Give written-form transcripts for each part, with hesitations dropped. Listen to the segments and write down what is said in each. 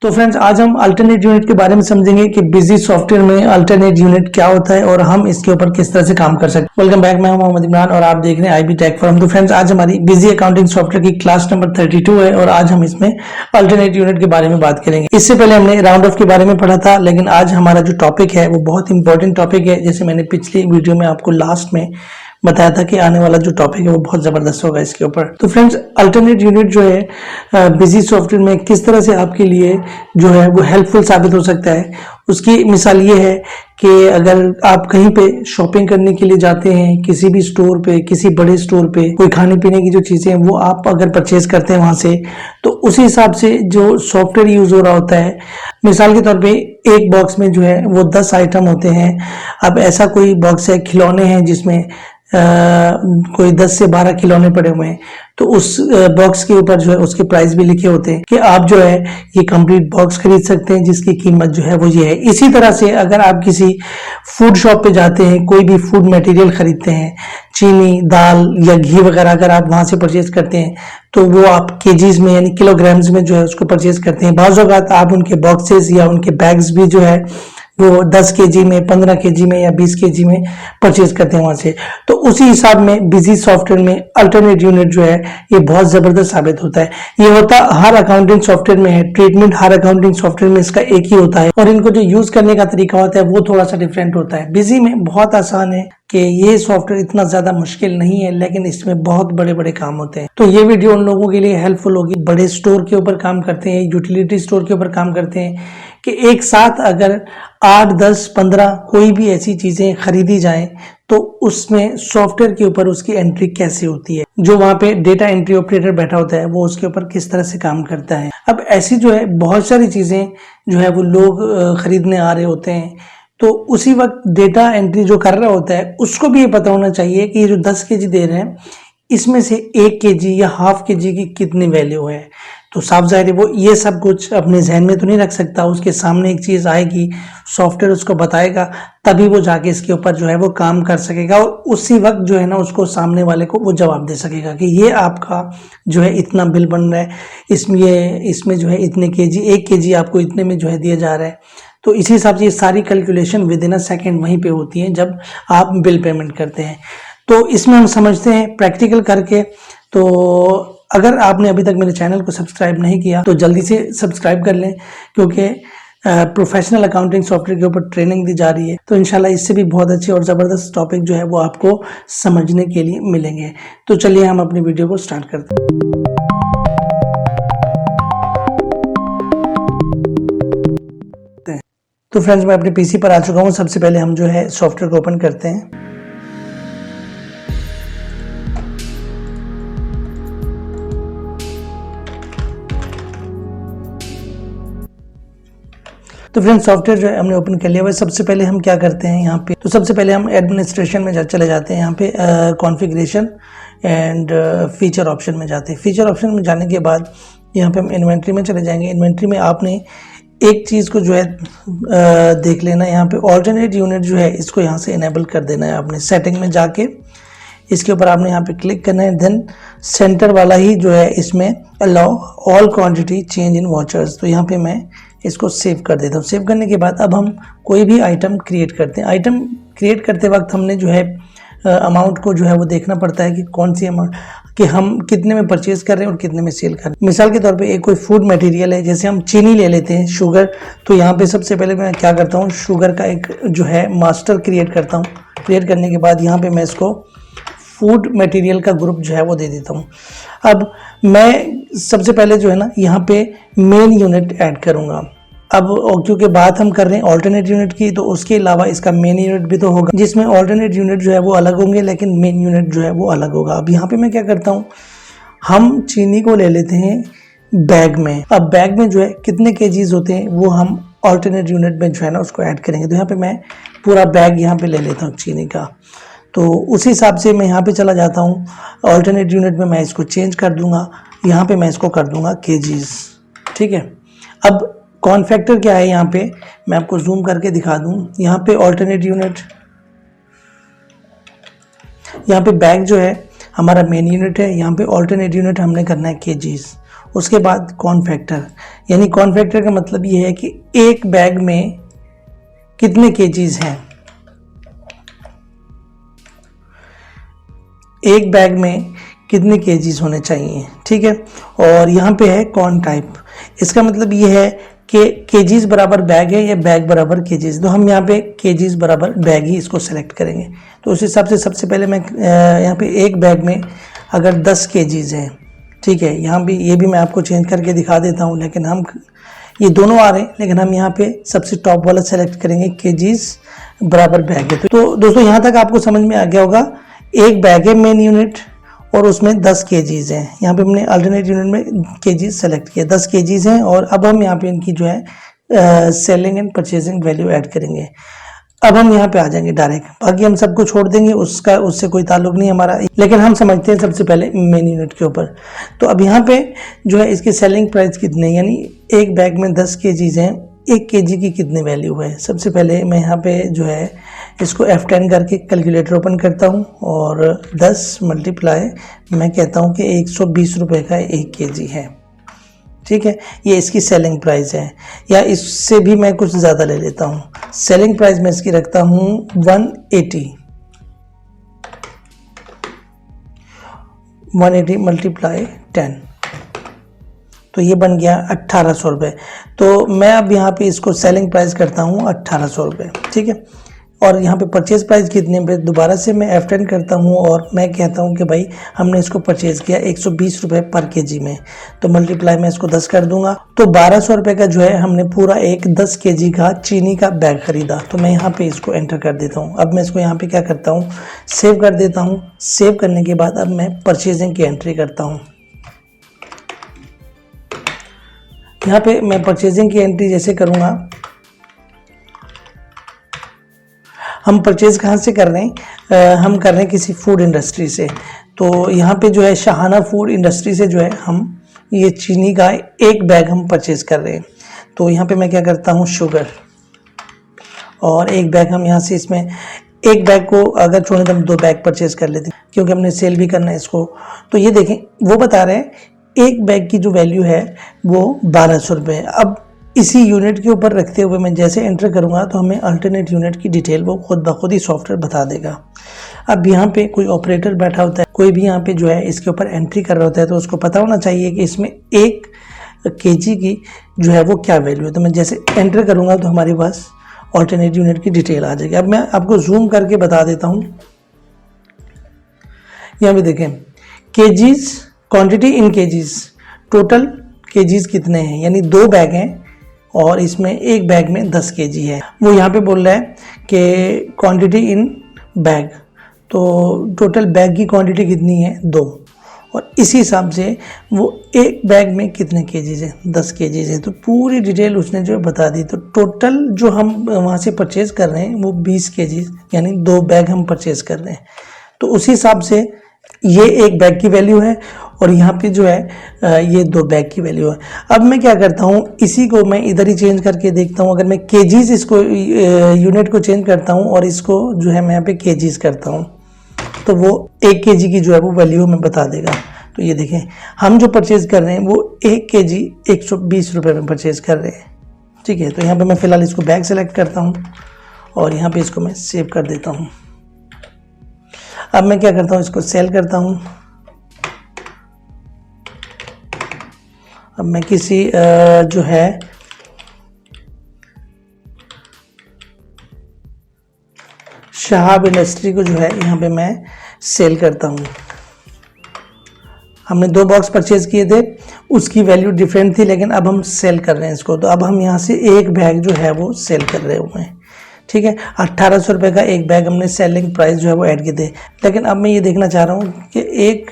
तो फ्रेंड्स आज हम अल्टरनेट यूनिट के बारे में समझेंगे कि बिजी सॉफ्टवेयर में अल्टरनेट यूनिट क्या होता है और हम इसके ऊपर किस तरह से काम कर सकते हैं। वेलकम बैक, मैं हूं मोहम्मद इमरान और आप देख रहे हैं आईबी टेक फॉरम। तो फ्रेंड्स आज हमारी बिजी अकाउंटिंग सॉफ्टवेयर की क्लास नंबर 32 है और आज हम इसमें अल्टरनेट यूनिट के बारे में बात करेंगे। इससे पहले हमने राउंड ऑफ के बारे में पढ़ा था, लेकिन आज हमारा जो टॉपिक है वो बहुत इंपॉर्टेंट टॉपिक है। जैसे मैंने पिछली वीडियो में आपको लास्ट में बताया था कि आने वाला जो टॉपिक है वो बहुत जबरदस्त होगा इसके ऊपर। तो फ्रेंड्स अल्टरनेट यूनिट जो है बिजी सॉफ्टवेयर में किस तरह से आपके लिए जो है वो हेल्पफुल साबित हो सकता है, उसकी मिसाल ये है कि अगर आप कहीं पे शॉपिंग करने के लिए जाते हैं, किसी भी स्टोर पे, किसी बड़े स्टोर पे, कोई खाने पीने की जो चीजें हैं वो आप अगर परचेज करते हैं वहां से, तो उसी हिसाब से जो सॉफ्टवेयर यूज हो रहा होता है, मिसाल के तौर पे एक बॉक्स में जो है वो 10 आइटम होते हैं। अब ऐसा कोई बॉक्स है, खिलौने हैं जिसमें कोई 10 से 12 खिलौने पड़े हुए हैं, तो उस बॉक्स के ऊपर जो है उसके प्राइस भी लिखे होते हैं कि आप जो है ये कंप्लीट बॉक्स खरीद सकते हैं जिसकी कीमत जो है वो ये है। इसी तरह से अगर आप किसी फूड शॉप पे जाते हैं, कोई भी फूड मटेरियल खरीदते हैं, चीनी, दाल या घी वगैरह अगर आप वहां से परचेज करते हैं तो वो आप केजीज में यानी किलोग्राम्स में जो है उसको परचेज करते हैं। बाज़ औक़ात आप उनके बॉक्सेस या उनके बैग्स भी जो है वो 10 केजी में, 15 केजी में या 20 केजी में परचेज करते हैं वहां से। तो उसी हिसाब में बिजी सॉफ्टवेयर में अल्टरनेट यूनिट जो है ये बहुत जबरदस्त साबित होता है। ये होता हर अकाउंटिंग सॉफ्टवेयर में है, ट्रीटमेंट हर अकाउंटिंग सॉफ्टवेयर में इसका एक ही होता है और इनको जो यूज करने का तरीका होता है वो थोड़ा सा डिफरेंट होता है। बिजी में बहुत आसान है कि ये सॉफ्टवेयर इतना ज्यादा मुश्किल नहीं है, लेकिन इसमें बहुत बड़े बड़े काम होते हैं। तो ये वीडियो उन लोगों के लिए हेल्पफुल होगी, बड़े स्टोर के ऊपर काम करते हैं, यूटिलिटी स्टोर के ऊपर काम करते हैं, कि एक साथ अगर 8, 10, 15 कोई भी ऐसी चीजें खरीदी जाएं तो उसमें सॉफ्टवेयर के ऊपर उसकी एंट्री कैसे होती है, जो वहां पे डेटा एंट्री ऑपरेटर बैठा होता है वो उसके ऊपर किस तरह से काम करता है। अब ऐसी जो है बहुत सारी चीजें जो है वो लोग खरीदने आ रहे होते हैं, तो उसी वक्त डेटा एंट्री जो कर रहा होता है उसको भी ये पता होना चाहिए कि ये जो 10 केजी दे रहे हैं इसमें से 1 केजी या हाफ केजी की कितनी वैल्यू है। तो साफ जाहिर है वो ये सब कुछ अपने जहन में तो नहीं रख सकता, उसके सामने एक चीज आएगी, सॉफ्टवेयर उसको बताएगा, तभी वो जाके इसके ऊपर जो है वो काम कर सकेगा और उसी वक्त जो है ना उसको सामने वाले को वो जवाब दे सकेगा कि ये आपका जो है इतना बिल बन रहा है, इसमें जो है इतने केजी, 1 केजी आपको इतने में जो है दिया जा रहा है। तो इसी हिसाब से ये सारी calculation with in a second वहीं पे होती है जब आप बिल पेमेंट करते हैं। तो इसमें हम समझते हैं प्रैक्टिकल करके। तो अगर आपने अभी तक मेरे चैनल को सब्सक्राइब नहीं किया तो जल्दी से सब्सक्राइब कर लें, क्योंकि प्रोफेशनल अकाउंटिंग सॉफ्टवेयर के ऊपर ट्रेनिंग दी जा रही है। तो इंशाल्लाह इससे भी बहुत अच्छे और ज़बरदस्त टॉपिक जो है वो आपको समझने के लिए मिलेंगे। तो चलिए हम अपनी वीडियो को स्टार्ट करते हैं। तो फ्रेंड्स मैं अपने पीसी पर आ चुका हूँ। सबसे पहले हम जो है सॉफ्टवेयर को ओपन करते हैं। तो फ्रेंड्स सॉफ्टवेयर जो है हमने ओपन कर लिया हुआ है। सबसे पहले हम क्या करते हैं यहाँ पे, तो सबसे पहले हम एडमिनिस्ट्रेशन में चले जाते हैं। यहाँ पे कॉन्फ़िगरेशन एंड फीचर ऑप्शन में जाते हैं। फीचर ऑप्शन में जाने के बाद यहाँ पे हम इन्वेंट्री में चले जाएंगे। इन्वेंट्री में आपने एक चीज़ को जो है देख लेना, यहाँ पे ऑल्टरनेट यूनिट जो है इसको यहाँ से इनेबल कर देना है। आपने सेटिंग में जाके इसके ऊपर आपने यहाँ पे क्लिक करना है, देन सेंटर वाला ही जो है इसमें allow all quantity change in watchers. तो यहाँ पे मैं इसको सेव कर देता हूँ। सेव करने के बाद अब हम कोई भी आइटम क्रिएट करते हैं। आइटम क्रिएट करते वक्त हमने जो है अमाउंट को जो है वो देखना पड़ता है कि कौन सी अमाउंट, कि हम कितने में परचेज कर रहे हैं और कितने में सेल कर रहे हैं। मिसाल के तौर पे एक कोई फूड मटेरियल है, जैसे हम चीनी ले लेते हैं, शुगर। तो यहाँ पे सबसे पहले मैं क्या करता हूँ, शुगर का एक जो है मास्टर क्रिएट करता हूँ। क्रिएट करने के बाद यहाँ पे मैं इसको फूड मटेरियल का ग्रुप जो है वो दे देता हूँ। अब मैं सबसे पहले जो है ना यहाँ पे मेन यूनिट ऐड करूँगा। अब क्योंकि बात हम कर रहे हैं ऑल्टरनेट यूनिट की, तो उसके अलावा इसका मेन यूनिट भी तो होगा, जिसमें ऑल्टरनेट यूनिट जो है वो अलग होंगे लेकिन मेन यूनिट जो है वो अलग होगा। अब यहाँ पे मैं क्या करता हूँ, हम चीनी को ले लेते हैं बैग में। अब बैग में जो है कितने केजीज होते हैं वो हम ऑल्टरनेट यूनिट में जो है ना उसको ऐड करेंगे। तो यहाँ पे मैं पूरा बैग यहाँ पे ले लेता हूँ चीनी का। तो उसी हिसाब से मैं यहाँ पे चला जाता हूँ, ऑल्टरनेट यूनिट में मैं इसको चेंज कर दूंगा। यहाँ पे मैं इसको कर दूंगा केजीज, ठीक है। अब कौन फैक्टर क्या है यहाँ पे मैं आपको जूम करके दिखा दूं। यहाँ पे ऑल्टरनेट यूनिट, यहाँ पे बैग जो है हमारा मेन यूनिट है, यहाँ पे ऑल्टरनेट यूनिट हमने करना है केजीज। उसके बाद कॉर्न फैक्टर, यानी कॉर्न फैक्टर का मतलब ये है कि एक बैग में कितने केजीज हैं, एक बैग में कितने केजीज होने चाहिए, ठीक है। और यहाँ पे है कॉर्न टाइप, इसका मतलब ये है कि केजीज बराबर बैग है या बैग बराबर केजीज, तो हम यहाँ पे केजीज बराबर बैग ही इसको सेलेक्ट करेंगे। तो उस हिसाब से सबसे पहले मैं यहाँ पे एक बैग में अगर 10 केजीज हैं, ठीक है, यहाँ भी ये भी मैं आपको चेंज करके दिखा देता हूँ, लेकिन हम ये दोनों आ रहे हैं, लेकिन हम यहाँ पे सबसे टॉप वाला सेलेक्ट करेंगे, केजीज बराबर बैग है। तो दोस्तों यहाँ तक आपको समझ में आ गया होगा, एक बैग है मेन यूनिट और उसमें 10 केजीज हैं। यहाँ पे हमने अल्टरनेट यूनिट में केजीज सेलेक्ट किया, 10 केजीज हैं, और अब हम यहाँ पे इनकी जो है selling and purchasing value add करेंगे। अब हम यहाँ पे आ जाएंगे डायरेक्ट, बाकी हम सबको छोड़ देंगे, उससे कोई ताल्लुक नहीं हमारा, लेकिन हम समझते हैं सबसे पहले मेन यूनिट के ऊपर। तो अब यहाँ पे जो है इसकी सेलिंग प्राइस कितने, यानी एक बैग में 10 केजीज हैं, एक केजी की कितनी वैल्यू है। सबसे पहले मैं यहाँ पे जो है इसको F10 करके कैलकुलेटर ओपन करता हूँ और 10 मल्टीप्लाई मैं कहता हूँ कि 120 रुपये का 1 केजी है, ठीक है। ये इसकी सेलिंग प्राइस है, या इससे भी मैं कुछ ज़्यादा ले लेता हूँ। सेलिंग प्राइस मैं इसकी रखता हूँ 180 मल्टीप्लाई 10, तो ये बन गया 1800 रुपये। तो मैं अब यहाँ पे इसको सेलिंग प्राइस करता हूँ 1800 रुपये, ठीक है। और यहाँ पे परचेज प्राइस कितने पे, दोबारा से मैं F10 करता हूँ और मैं कहता हूँ कि भाई हमने इसको परचेज किया 120 रुपये पर केजी में, तो मल्टीप्लाई मैं इसको 10 कर दूंगा, तो 1200 रुपये का जो है हमने पूरा एक 10 केजी का चीनी का बैग खरीदा। तो मैं यहाँ पे इसको एंटर कर देता हूँ। अब मैं इसको यहाँ पे क्या करता हूँ, सेव कर देता हूँ। सेव करने के बाद अब मैं परचेजिंग की एंट्री करता हूँ। यहाँ पे मैं परचेजिंग की एंट्री जैसे करूँगा, हम परचेज कहाँ से कर रहे हैं, हम कर रहे हैं किसी फूड इंडस्ट्री से। तो यहाँ पे जो है शाहाना फूड इंडस्ट्री से जो है हम ये चीनी का एक बैग हम परचेज कर रहे हैं। तो यहाँ पे मैं क्या करता हूँ, शुगर, और एक बैग हम यहाँ से, इसमें एक बैग को अगर छोड़े तो हम 2 बैग परचेज कर लेते हैं, क्योंकि हमने सेल भी करना है इसको। तो ये देखें, वो बता रहे हैं एक बैग की जो वैल्यू है वो 1200 रुपये है। अब इसी यूनिट के ऊपर रखते हुए मैं जैसे एंटर करूंगा तो हमें अल्टरनेट यूनिट की डिटेल वो खुद ब खुद ही सॉफ्टवेयर बता देगा। अब यहाँ पे कोई ऑपरेटर बैठा होता है, कोई भी यहाँ पे जो है इसके ऊपर एंट्री कर रहा होता है, तो उसको पता होना चाहिए कि इसमें 1 केजी की जो है वो क्या वैल्यू है। तो मैं जैसे एंटर करूँगा तो हमारे पास अल्टरनेट यूनिट की डिटेल आ जाएगी। अब मैं आपको जूम करके बता देता हूँ। यहाँ पे देखें, KGs, quantity in KGs, total KGs कितने हैं, यानी 2 बैग हैं और इसमें एक बैग में 10 केजी है। वो यहाँ पे बोल रहा है कि क्वांटिटी इन बैग, तो टोटल बैग की क्वांटिटी कितनी है, 2, और इसी हिसाब से वो एक बैग में कितने केजीज है, 10 केजीज है। तो पूरी डिटेल उसने जो बता दी। तो टोटल जो हम वहाँ से परचेज कर रहे हैं वो 20 केजीज, यानी 2 बैग हम परचेज कर रहे हैं। तो उसी हिसाब से ये एक बैग की वैल्यू है और यहाँ पे जो है ये 2 बैग की वैल्यू है। अब मैं क्या करता हूँ, इसी को मैं इधर ही चेंज करके देखता हूँ। अगर मैं केजीज इसको यूनिट को चेंज करता हूँ और इसको जो है मैं यहाँ पे केजीज करता हूँ, तो वो 1 केजी की जो है वो वैल्यू हमें बता देगा। तो ये देखें, हम जो परचेज कर रहे हैं वो 1 केजी 120 रुपये में परचेज कर रहे हैं, ठीक है। तो यहाँ पे मैं फ़िलहाल इसको बैग सेलेक्ट करता हूँ और यहाँ पे इसको मैं सेव कर देता हूँ। अब मैं क्या करता हूँ, इसको सेल करता हूँ। अब मैं किसी जो है शहाब इंडस्ट्री को जो है यहाँ पे मैं सेल करता हूँ। हमने 2 बॉक्स परचेज किए थे, उसकी वैल्यू डिफरेंट थी, लेकिन अब हम सेल कर रहे हैं इसको। तो अब हम यहाँ से एक बैग जो है वो सेल कर रहे हुए हैं, ठीक है। 1800 रुपये का एक बैग हमने सेलिंग प्राइस जो है वो ऐड किए थे। लेकिन अब मैं ये देखना चाह रहा हूँ कि 1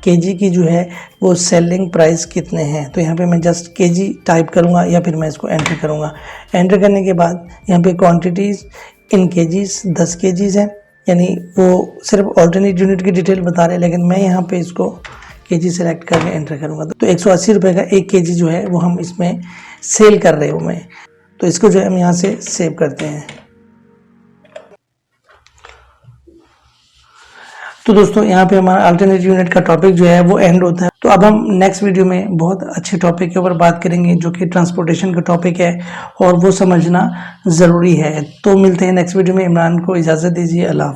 केजी की जो है वो सेलिंग प्राइस कितने हैं। तो यहाँ पे मैं जस्ट केजी टाइप करूँगा या फिर मैं इसको एंटर करूँगा। एंटर करने के बाद यहाँ पे क्वांटिटीज़ इन केजीज 10 केजीज हैं, यानी वो सिर्फ ऑल्टरनेट यूनिट की डिटेल बता रहे हैं, लेकिन मैं यहाँ पे इसको केजी सेलेक्ट करके एंटर करूँगा। तो 180 रुपये का 1 केजी जो है वो हम इसमें सेल कर रहे हूँ मैं। तो इसको जो है हम यहाँ से सेव करते हैं। तो दोस्तों यहाँ पे हमारा अल्टरनेट यूनिट का टॉपिक जो है वो एंड होता है। तो अब हम नेक्स्ट वीडियो में बहुत अच्छे टॉपिक के ऊपर बात करेंगे जो कि ट्रांसपोर्टेशन का टॉपिक है और वो समझना ज़रूरी है। तो मिलते हैं नेक्स्ट वीडियो में। इमरान को इजाज़त दीजिए। अल्लाह।